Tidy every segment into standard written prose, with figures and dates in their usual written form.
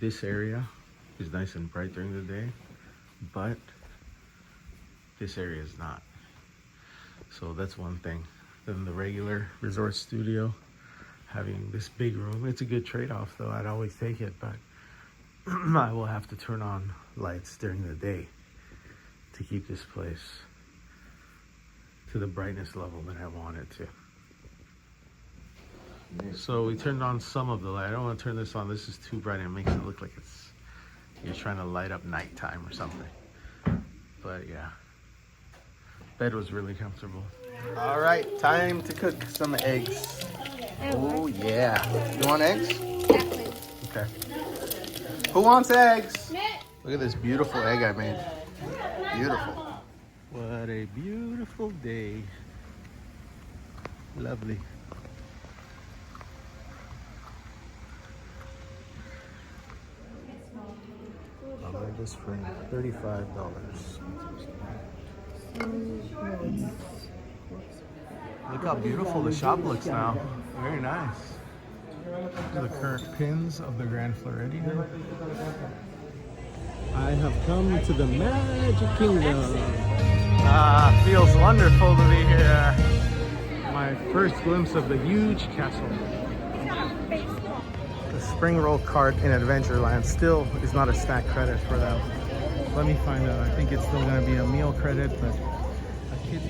This area is nice and bright during the day, but this area is not. So that's one thing. Then the regular resort studio, having this big room, it's a good trade-off though. I'd always take it, but I will have to turn on lights during the day to keep this place to the brightness level that I want it to. So we turned on some of the light. I don't want to turn this on. This is too bright and it makes it look like you're trying to light up nighttime or something. But yeah, bed was really comfortable. All right, time to cook some eggs. Oh yeah. You want eggs? Okay. Who wants eggs? Look at this beautiful egg I made. Beautiful. What a beautiful day. Lovely. I made this for $35. Look how beautiful the shop looks now. Very nice. The current pins of the Grand Floridian. I have come to the Magic Kingdom. Feels wonderful to be here. My first glimpse of the huge castle. The spring roll cart in Adventureland still is not a snack credit for them. Let me find out. I think it's still going to be a meal credit, but a kid.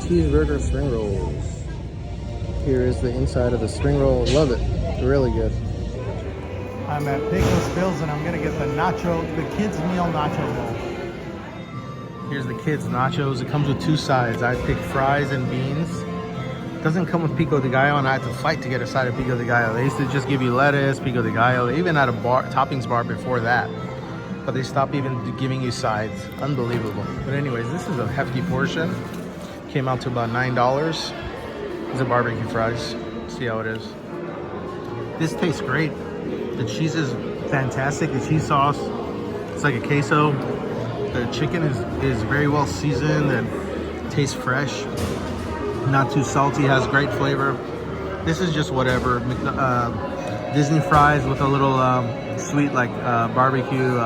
Cheeseburger spring rolls. Here is the inside of the spring roll. Love it. Really good. I'm at Peco's Bills and I'm gonna get the kids meal nacho bowl. Here's the kids nachos. It comes with two sides. I picked fries and beans. It doesn't come with pico de gallo, and I had to fight to get a side of pico de gallo. They used to just give you lettuce, pico de gallo. They even had a toppings bar before that, but they stopped even giving you sides. Unbelievable. But anyways, this is a hefty portion. Came out to about $9. These are barbecue fries. See how it is. This tastes great. The cheese is fantastic. The cheese sauce, it's like a queso. The chicken is very well seasoned and tastes fresh. Not too salty, has great flavor. This is just whatever. Disney fries with a little sweet like barbecue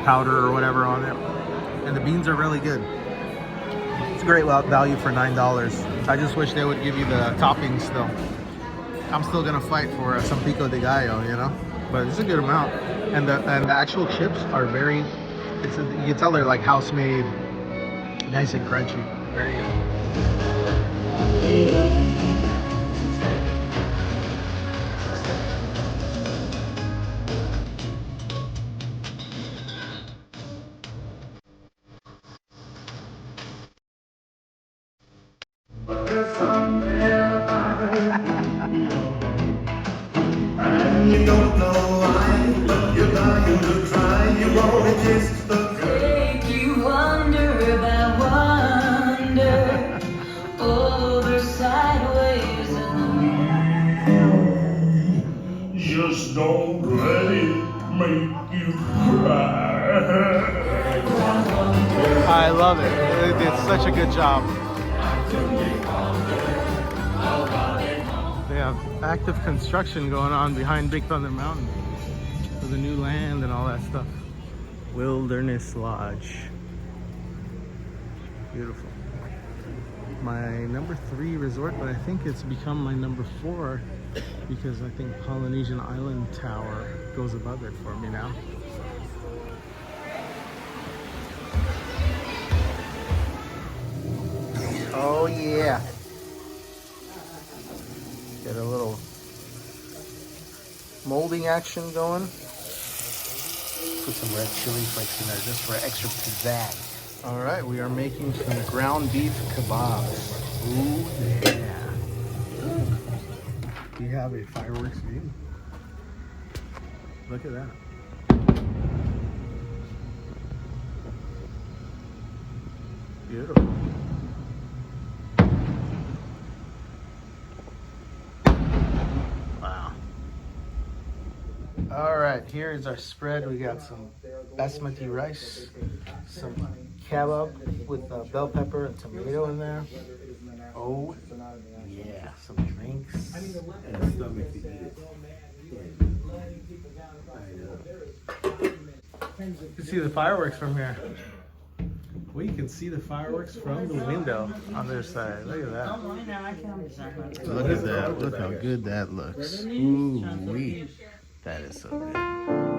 powder or whatever on it. And the beans are really good. It's a great value for $9. I just wish they would give you the toppings still. I'm still gonna fight for some pico de gallo, you know? But it's a good amount. And the actual chips are very, you can tell they're like house made, nice and crunchy. Very good. You don't know why, you're dying to try, you wanna taste the Take you wonder by wonder, over sideways and just don't let it make you cry. I love it. They did such a good job. They have active construction going on behind Big Thunder Mountain for the new land and all that stuff. Wilderness Lodge. Beautiful. My number 3 resort, but I think it's become my number 4 because I think Polynesian Island Tower goes above it for me now. Oh yeah. Get a little molding action going. Put some red chili flakes in there just for extra pizzazz. All right, we are making some ground beef kebabs. Ooh yeah. We have a fireworks view. Look at that. Beautiful. Wow. All right, here is our spread. We got some basmati rice, some kebab with bell pepper and tomato in there. Oh, yeah, some drinks and stomach to eat it. You can see the fireworks from here. We can see the fireworks from the window on this side. Look at that. Look at that. Look how good that looks. Ooh wee. That is so good.